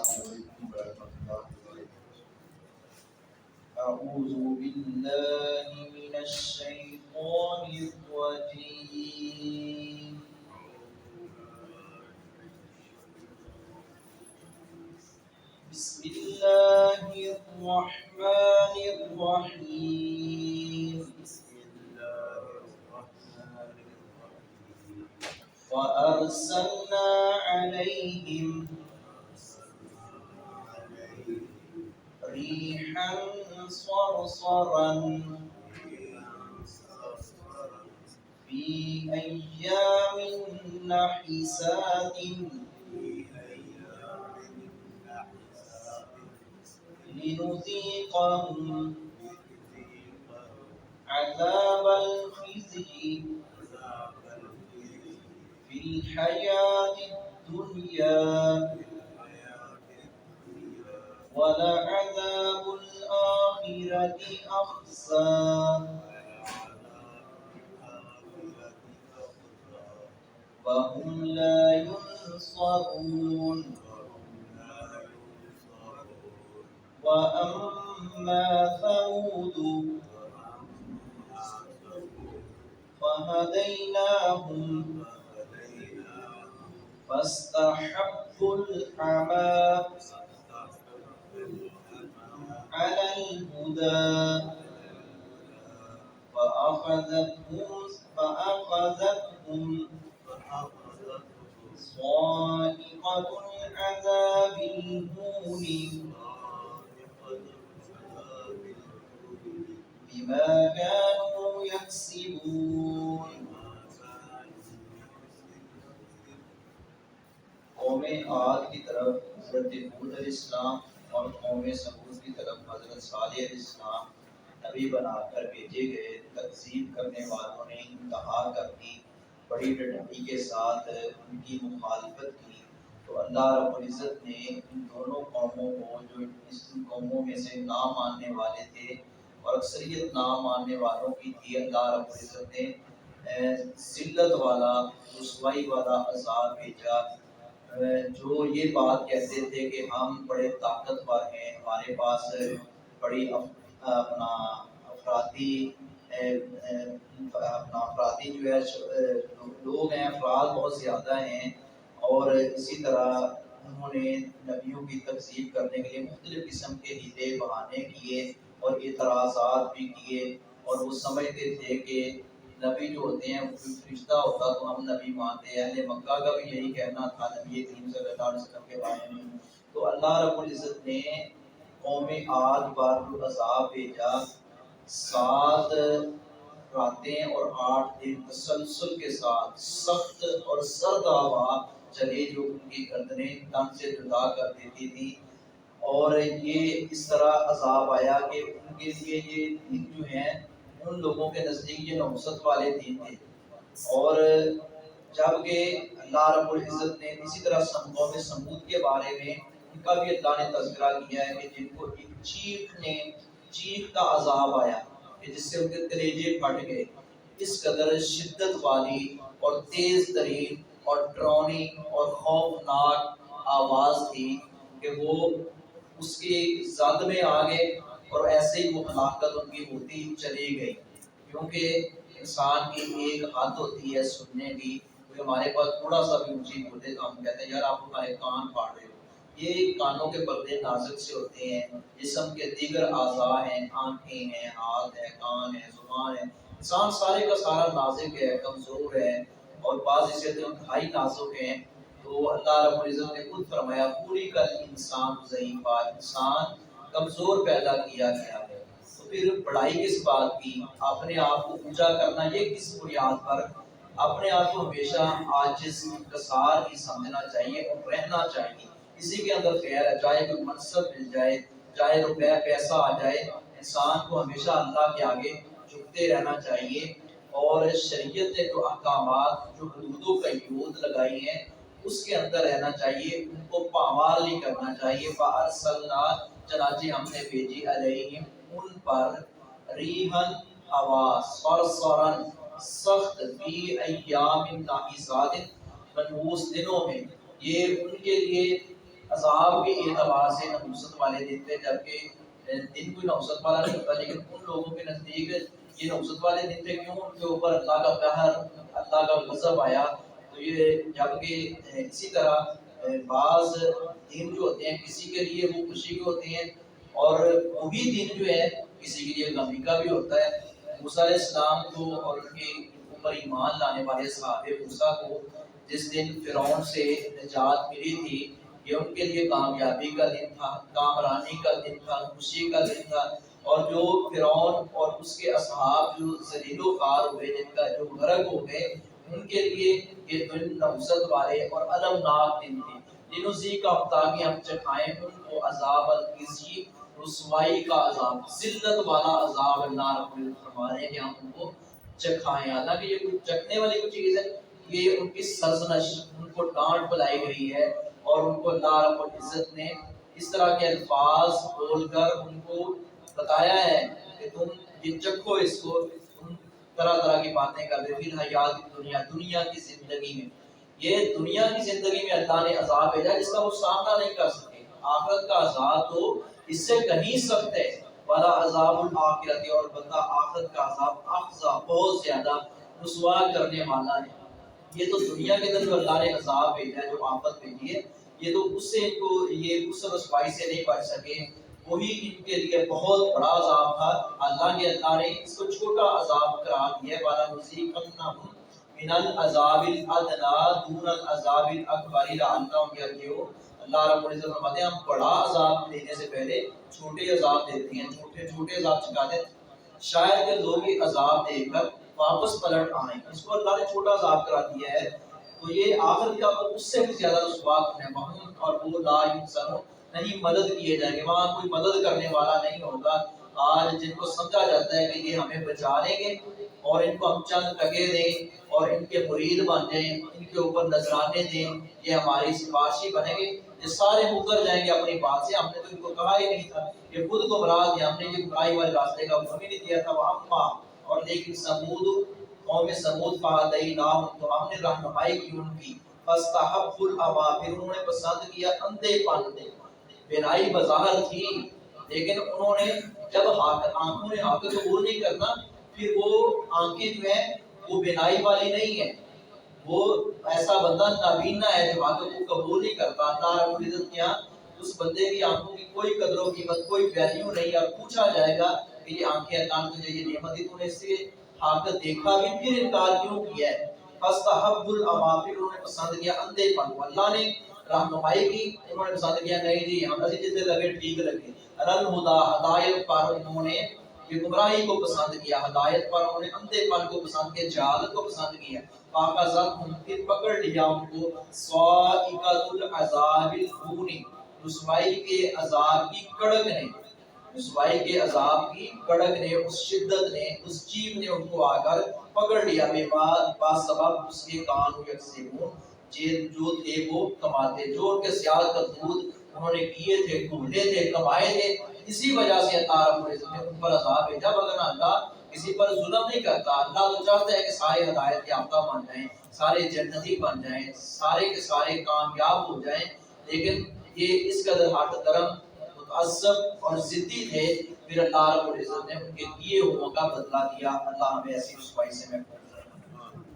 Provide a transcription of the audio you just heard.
علیکم ورحمۃ اللہ وبرکاتہ۔ اعوذ باللہ من الشیطان الرجیم۔ بسم اللہ الرحمن الرحیم۔ وَأَرْسَلْنَا عَلَيْهِمْ رِيحًا صَرْصَرًا فِي أَيَّامٍ نَحِسَاتٍ لِنُذِيقَهُمْ عَذَابَ الْخِزْيِ فِي الْحَيَاةِ الدُّنْيَا وَلَعَذَابُ الْآخِرَةِ أَخْزَىٰ وَهُمْ لَا يُنصَرُونَ۔ وَأَمَّا ثَمُودُ فَهَدَيْنَاهُمْ فَاسْتَحَبُّوا الْعَمَىٰ عَلَى الْهُدَىٰ فَأَخَذَتْهُمْ صَاعِقَةُ الْعَذَابِ الْهُونِ بِمَا كَانُوا يَكْسِبُونَ۔ قوم عاد کی طرف حضرت ہود علیہ السلام اور قوم ثمود کی طرف حضرت صالح علیہ السلام نبی بنا کر بھیجے گئے۔ تکذیب کرنے والوں نے انتہا کر دی، بڑی ڈٹائی کے ساتھ ان کی مخالفت کی، تو اللہ رب العزت نے ان دونوں قوموں کو، جو اس قوموں میں سے نہ ماننے والے تھے اور اکثریت نہ ماننے والوں کی تھی، اللہ رب العزت نے ذلت والا، رسوائی والا عذاب بھیجا۔ جو یہ بات کہتے تھے کہ ہم بڑے طاقتور ہیں، ہمارے پاس بڑی افرادی جو ہے لوگ ہیں، افراد بہت زیادہ ہیں، اور اسی طرح انہوں نے نبیوں کی تکذیب کرنے کے لیے مختلف قسم کے ہیلے بہانے کیے اور اعتراضات بھی کیے، اور وہ سمجھتے تھے کہ نبی جو ہوتے ہیں وہ فرشتہ ہوتا تو ہم نبی مانتے ہیں۔ اہل مکہ کا بھی یہی کہنا تھا نبی کریم صلی اللہ علیہ وسلم کے بارے میں۔ تو اللہ رب العزت نے قوم عاد پر جو عذاب بھیجا، 7 راتیں اور 8 دن تسلسل کے ساتھ سخت اور سرد ہوا چلی، جو ان کی گردنیں تن سے جدا کر دیتی تھی، اور یہ اس طرح عذاب آیا کہ ان کے لیے یہ دن جو ہیں ان لوگوں کے نزدیک یہ نحوست والے دن تھے۔ اور جبکہ اللہ رب العزت نے اسی طرح قوم ثمود کے بارے میں ان کا بھی اللہ نے تذکرہ کیا ہے کہ جن کو ایک چیخ کا عذاب آیا کہ جس سے ان کے کلیجے پھٹ گئے۔ اس قدر شدت والی اور تیز ترین اور ڈراؤنی اور خوفناک آواز تھی کہ وہ اس کی زد میں آ گئے، اور ایسے ہی وہ ہلاکت ان کی ہوتی چلی گئی۔ کیونکہ انسان کی ایک حد ہوتی ہے سننے کی، کہ ہمارے پاس تھوڑا سا بھی اونچی بولے تو ہم کہتے ہیں یار آپ ہمارے کان پھاڑ رہے ہو۔ یہ کانوں کے پردے نازک سے ہوتے ہیں، جسم کے دیگر اعضاء ہیں، آنکھیں ہیں، ہاتھ ہیں، کان ہیں، زبان ہے، انسان سارے کا سارا نازک ہے، کمزور ہے، اور بعض اسے تو انتہائی نازک ہیں۔ تو اللہ رب العزت نے خود فرمایا پوری کل انسان ضعیفہ، انسان کمزور پیدا کیا گیا ہے۔ تو پھر بڑائی کس بات کی، اپنے آپ کو اونچا کرنا یہ کس بنیاد پر؟ اپنے آپ کو ہمیشہ عاجز انکسار ہی سمجھنا چاہیے اور رہنا چاہیے۔ کسی کے اندر خیر ہے، چاہے کوئی منصب مل جائے، چاہے روپے پیسہ آ جائے، انسان کو ہمیشہ اللہ کے آگے جھکتے رہنا چاہیے، اور شریعت نے جو احکامات، جو حدود و قیود لگائی ہیں اس کے اندر رہنا چاہیے، ان کو پامال نہیں کرنا چاہیے۔ فَأَرْسَلْنَا چنانچہ ہم نے بھیجی علیہم ان پر ریحًا ہوا، صرصراً سخت، فی ایام نحسات منحوس دنوں میں، یہ ان کے لیے عذاب کے اعتبار سے نحوست والے دن تھے، جبکہ دن کوئی نحوست والا نہیں ہوتا، لیکن ان لوگوں کے نزدیک یہ نحوست والے دن تھے، کیوں؟ ان کے اوپر اللہ کا قہر، اللہ کا غضب آیا۔ تو یہ جبکہ اسی طرح بعض دن جو ہوتے ہیں کسی کے لیے وہ خوشی کے ہوتے ہیں، اور وہی دن جو ہے کسی کے لیے غمی کا بھی ہوتا ہے۔ موسیٰ علیہ السلام کو اور ان کے اوپر ایمان لانے والے صحابہ موسیٰ کو جس دن فرعون سے نجات ملی تھی، یہ ان کے لیے کامیابی کا دن تھا، کامرانی کا دن تھا، خوشی کا دن تھا۔ اور جو فرعون اور اس کے اصحاب جو ذلیل و خوار ہوئے، جن کا جو غرق ہو گئے، ان کے لیے یہ دن نحوست والے اور المناک دن تھے۔ لنذیقہم کا تاکہ ہم چکھائیں ان کو عذاب الخزی، رسوائی کا عذاب، ذلت والا عذاب۔ اللہ رب العزت فرما رہے ہیں کہ ہم ان کو چکھائیں۔ حالانکہ یہ کوئی چکھنے والی کوئی چیز ہے، یہ ان کی سرزنش، ان کو ڈانٹ پلائی گئی ہے، اور ان کو اللہ رب العزت نے اس طرح کے الفاظ بول کر ان کو بتایا ہے کہ تم یہ چکھو اس کو، تم طرح طرح کی باتیں کر دے۔ پھر حیات دنیا، دنیا کی زندگی میں، یہ دنیا کی زندگی میں اللہ نے عذاب بھیجا جس کا وہ سامنا نہیں کر سکے۔ آخرت کا عذاب تو اس سے کہیں سخت ہے، والا عذاب الآخرت، اور بندہ آخرت کا عذاب اخزا، بہت زیادہ رسوا کرنے والا ہے۔ یہ تو دنیا کے اندر جو اللہ نے عذاب بھیجا ہے، جو آفت بھیجی ہے، یہ تو اس سے کو یہ اس رسوائی سے نہیں بچ سکے، وہی ان کے لیے بہت بڑا عذاب تھا۔ اللہ نے اس کو چھوٹا عذاب قرار دیا ہے، والا نذیقنہم من العذاب الادنی دون العذاب الاکبر لعلہم یرجعون۔ اللہ رب العزت فرماتے ہیں ہم بڑا عذاب دینے سے پہلے چھوٹے عذاب دیتے ہیں، چھوٹے عذاب چکاتے ہیں، شاید کہ لوگ یہ عذاب دے کر واپس پلٹ آئیں۔ اس کو اللہ نے چھوٹا عذاب کرا دیا ہے، تو یہ آخرت کا اس سے بھی زیادہ رسوا ہے، وہم اور وہ لا ینصرون، نہیں مدد کیے جائیں گے، وہاں کوئی مدد کرنے والا نہیں ہوگا۔ آج جن کو سمجھا جاتا ہے کہ یہ ہمیں بچا لیں گے اور ان کو ہم چند ٹکے دیں اور ان کے مرید بن جائیں، ان کے اوپر نذرانے دیں، یہ ہماری سفارشی بنیں گے، یہ سارے مکر جائیں گے اپنی بات سے۔ ہم نے تو ان کو کہا ہی نہیں تھا، یہ خود گمراہ تھے، ہم نے یہ گمراہی والے راستے کا حکم ہی نہیں دیا تھا۔ وَأَمَّا، اور لیکن سمود، قوم سمود فَهَدَيْنَاهُمْ، تو ہم نے رہنمائی کی ان کی، فَاسْتَحَبُّوا الْعَمَىٰ، پھر انہوں نے پسند کیا اندھے پن، بینائی بظاہر تھی لیکن انہوں نے جب آنکھوں نے حق قبول نہیں کرنا، پھر وہ آنکھیں جو ہیں وہ بینائی والی نہیں ہے، وہ ایسا بندہ نابینا ہے جو حق کو قبول نہیں کرتا۔ اللہ رب العزت کیا اس بندے کی آنکھوں کی کوئی قدر و قیمت، کوئی ویلیو نہیں، اور پوچھا جائے گا کہ یہ آنکھیں اللہ نے تجھے یہ نعمت دی، تو نے اس سے حق دیکھا بھی پھر انکار کیوں کیا ہے؟ فاستحب العمى، پھر انہوں نے پسند کیا اندھے پن کو۔ اللہ نے رہنمائی کی، انہوں نے پسند کیا نہیں جی ہم ایسے جسے لگے ٹھیک لگے۔ الہدا، ہدایت پر انہوں نے یہ گمراہی کو پسند کیا، ہدایت پر انہوں نے اندھے پن کو پسند کیا، جہالت کو پسند کیا۔ فاخذتهم، پھر پکڑ لیا ان کو صاعقۃ العذاب الہون، رسوائی کے عذاب کی کڑک نے، رسوائی کے عذاب کی کڑک نے، اس شدت نے، اس چیخ نے ان کو آ کر پکڑ لیا، بے با سبب اس کے کان یکسبون، جو تھے وہ کماتے، جو ان کے سیاہ کرتوت انہوں نے کیے تھے، ڈھونڈے تھے، کمائے تھے، اسی وجہ سے اللہ رب العزت نے ان پر عذاب بھیجا۔ مگر اللہ کسی پر ظلم نہیں کرتا، اللہ تو چاہتا ہے کہ سارے ہدایت یافتہ بن جائیں، سارے جنتی بن جائیں، سارے کے سارے کامیاب ہو جائیں، لیکن یہ اس قدر ہٹ درم، متعصب اور ضدی تھے، پھر اللہ رب العزت نے ان کے کیے ہوا کا بدلہ دیا۔ اللہ ہمیں ایسی رسوائی سے محفوظ رکھے۔